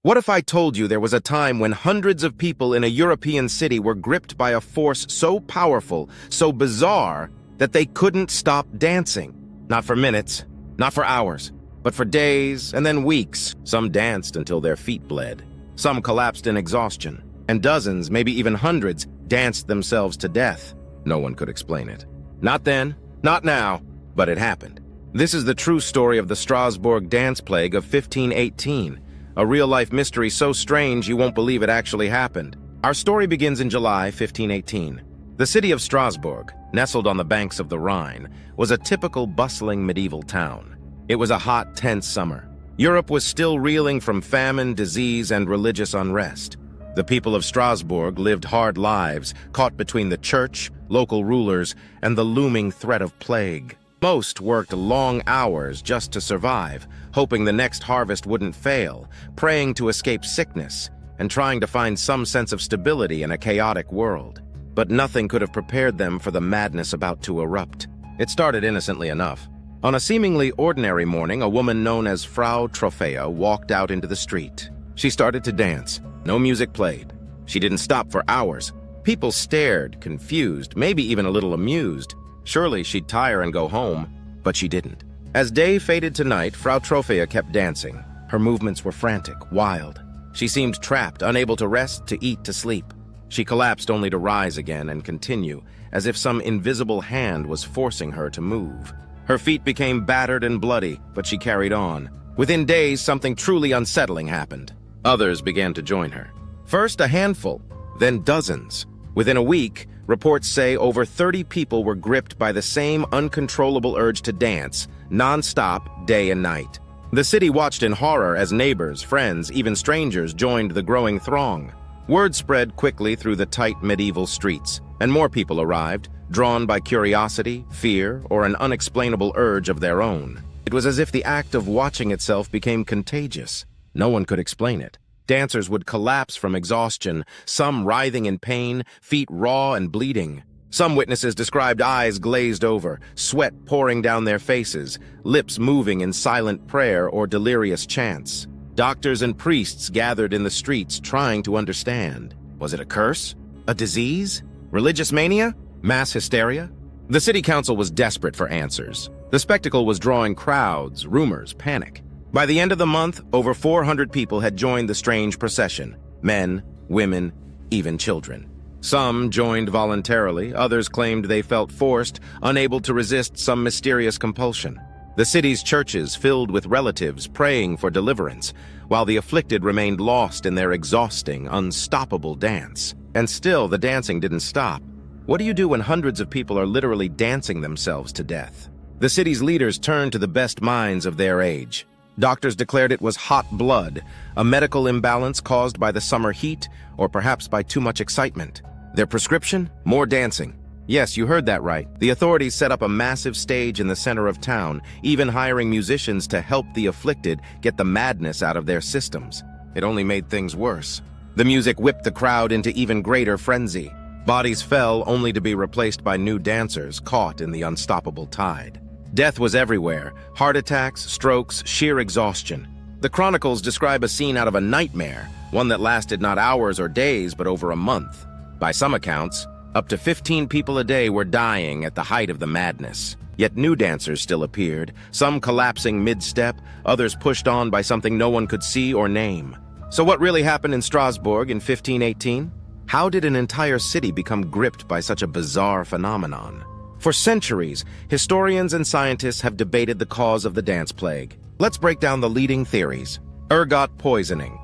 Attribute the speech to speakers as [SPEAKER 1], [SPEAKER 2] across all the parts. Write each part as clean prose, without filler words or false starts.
[SPEAKER 1] What if I told you there was a time when hundreds of people in a European city were gripped by a force so powerful, so bizarre, that they couldn't stop dancing? Not for minutes, not for hours, but for days and then weeks. Some danced until their feet bled. Some collapsed in exhaustion. And dozens, maybe even hundreds, danced themselves to death. No one could explain it. Not then, not now, but it happened. This is the true story of the Strasbourg Dance Plague of 1518. A real-life mystery so strange you won't believe it actually happened. Our story begins in July 1518. The city of Strasbourg, nestled on the banks of the Rhine, was a typical bustling medieval town. It was a hot, tense summer. Europe was still reeling from famine, disease, and religious unrest. The people of Strasbourg lived hard lives, caught between the church, local rulers, and the looming threat of plague. Most worked long hours just to survive, hoping the next harvest wouldn't fail, praying to escape sickness, and trying to find some sense of stability in a chaotic world. But nothing could have prepared them for the madness about to erupt. It started innocently enough. On a seemingly ordinary morning, a woman known as Frau Trophäa walked out into the street. She started to dance. No music played. She didn't stop for hours. People stared, confused, maybe even a little amused. Surely she'd tire and go home, but she didn't. As day faded to night, Frau Trophäa kept dancing. Her movements were frantic, wild. She seemed trapped, unable to rest, to eat, to sleep. She collapsed only to rise again and continue, as if some invisible hand was forcing her to move. Her feet became battered and bloody, but she carried on. Within days, something truly unsettling happened. Others began to join her. First a handful, then dozens. Within a week, reports say over 30 people were gripped by the same uncontrollable urge to dance, non-stop, day and night. The city watched in horror as neighbors, friends, even strangers joined the growing throng. Word spread quickly through the tight medieval streets, and more people arrived, drawn by curiosity, fear, or an unexplainable urge of their own. It was as if the act of watching itself became contagious. No one could explain it. Dancers would collapse from exhaustion, some writhing in pain, feet raw and bleeding. Some witnesses described eyes glazed over, sweat pouring down their faces, lips moving in silent prayer or delirious chants. Doctors and priests gathered in the streets trying to understand. Was it a curse? A disease? Religious mania? Mass hysteria? The city council was desperate for answers. The spectacle was drawing crowds, rumors, panic. By the end of the month, over 400 people had joined the strange procession. Men, women, even children. Some joined voluntarily, others claimed they felt forced, unable to resist some mysterious compulsion. The city's churches filled with relatives praying for deliverance, while the afflicted remained lost in their exhausting, unstoppable dance. And still, the dancing didn't stop. What do you do when hundreds of people are literally dancing themselves to death? The city's leaders turned to the best minds of their age. Doctors declared it was hot blood, a medical imbalance caused by the summer heat, or perhaps by too much excitement. Their prescription? More dancing. Yes, you heard that right. The authorities set up a massive stage in the center of town, even hiring musicians to help the afflicted get the madness out of their systems. It only made things worse. The music whipped the crowd into even greater frenzy. Bodies fell only to be replaced by new dancers caught in the unstoppable tide. Death was everywhere. Heart attacks, strokes, sheer exhaustion. The chronicles describe a scene out of a nightmare, one that lasted not hours or days, but over a month. By some accounts, up to 15 people a day were dying at the height of the madness. Yet new dancers still appeared, some collapsing mid-step, others pushed on by something no one could see or name. So what really happened in Strasbourg in 1518? How did an entire city become gripped by such a bizarre phenomenon? For centuries, historians and scientists have debated the cause of the dance plague. Let's break down the leading theories. Ergot poisoning.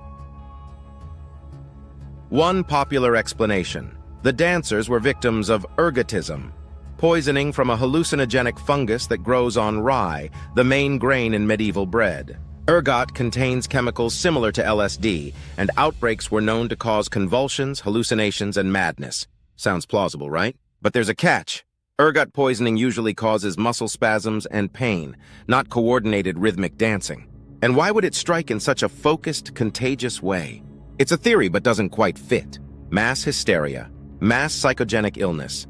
[SPEAKER 1] One popular explanation: the dancers were victims of ergotism, poisoning from a hallucinogenic fungus that grows on rye, the main grain in medieval bread. Ergot contains chemicals similar to LSD, and outbreaks were known to cause convulsions, hallucinations, and madness. Sounds plausible, right? But there's a catch. Ergot poisoning usually causes muscle spasms and pain, not coordinated rhythmic dancing. And why would it strike in such a focused, contagious way? It's a theory but doesn't quite fit. Mass hysteria, mass psychogenic illness.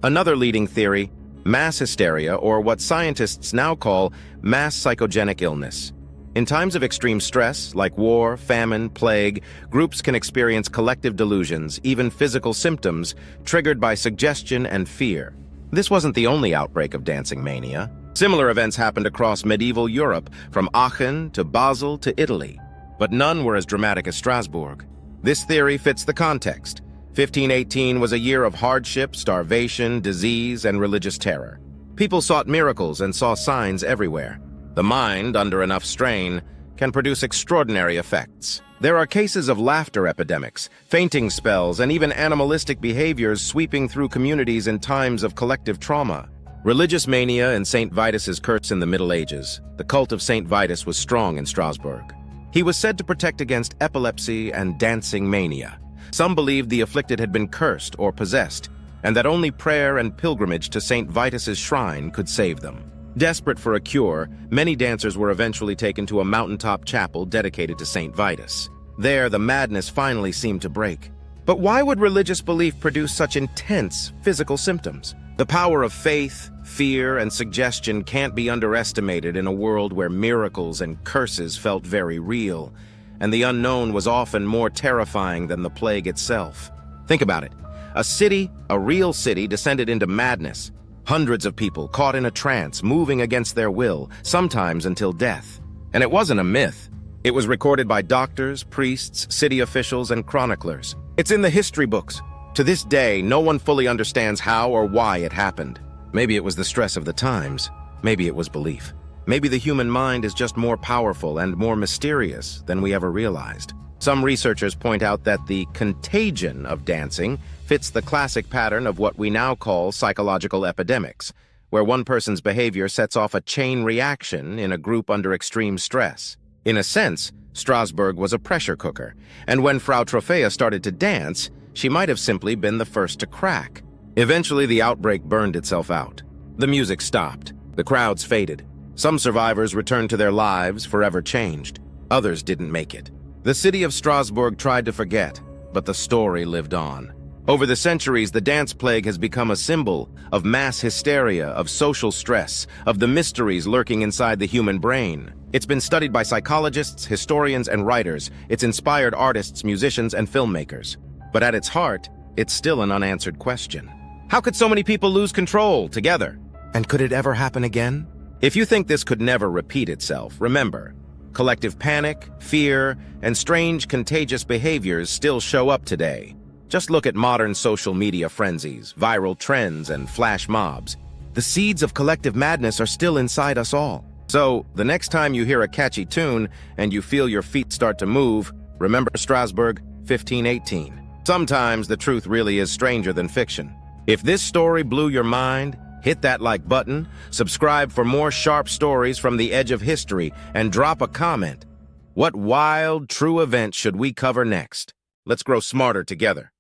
[SPEAKER 1] Another leading theory, mass hysteria, or what scientists now call mass psychogenic illness. In times of extreme stress, like war, famine, plague, groups can experience collective delusions, even physical symptoms, triggered by suggestion and fear. This wasn't the only outbreak of dancing mania. Similar events happened across medieval Europe, from Aachen to Basel to Italy. But none were as dramatic as Strasbourg. This theory fits the context. 1518 was a year of hardship, starvation, disease, and religious terror. People sought miracles and saw signs everywhere. The mind, under enough strain, can produce extraordinary effects. There are cases of laughter epidemics, fainting spells, and even animalistic behaviors sweeping through communities in times of collective trauma. Religious mania and St. Vitus's curse in the Middle Ages. The cult of St. Vitus was strong in Strasbourg. He was said to protect against epilepsy and dancing mania. Some believed the afflicted had been cursed or possessed, and that only prayer and pilgrimage to St. Vitus's shrine could save them. Desperate for a cure, many dancers were eventually taken to a mountaintop chapel dedicated to St. Vitus. There, the madness finally seemed to break. But why would religious belief produce such intense physical symptoms? The power of faith, fear, and suggestion can't be underestimated in a world where miracles and curses felt very real, and the unknown was often more terrifying than the plague itself. Think about it. A city, a real city, descended into madness. Hundreds of people caught in a trance, moving against their will, sometimes until death. And it wasn't a myth. It was recorded by doctors, priests, city officials, and chroniclers. It's in the history books. To this day, no one fully understands how or why it happened. Maybe it was the stress of the times. Maybe it was belief. Maybe the human mind is just more powerful and more mysterious than we ever realized. Some researchers point out that the contagion of dancing fits the classic pattern of what we now call psychological epidemics, where one person's behavior sets off a chain reaction in a group under extreme stress. In a sense, Strasbourg was a pressure cooker, and when Frau Trophea started to dance, she might have simply been the first to crack. Eventually, the outbreak burned itself out. The music stopped. The crowds faded. Some survivors returned to their lives, forever changed. Others didn't make it. The city of Strasbourg tried to forget, but the story lived on. Over the centuries, the dance plague has become a symbol of mass hysteria, of social stress, of the mysteries lurking inside the human brain. It's been studied by psychologists, historians, and writers. It's inspired artists, musicians, and filmmakers. But at its heart, it's still an unanswered question. How could so many people lose control together? And could it ever happen again? If you think this could never repeat itself, remember, collective panic, fear, and strange contagious behaviors still show up today. Just look at modern social media frenzies, viral trends, and flash mobs. The seeds of collective madness are still inside us all. So, the next time you hear a catchy tune and you feel your feet start to move, remember Strasbourg 1518. Sometimes the truth really is stranger than fiction. If this story blew your mind, hit that like button, subscribe for more sharp stories from the edge of history, and drop a comment. What wild, true event should we cover next? Let's grow smarter together.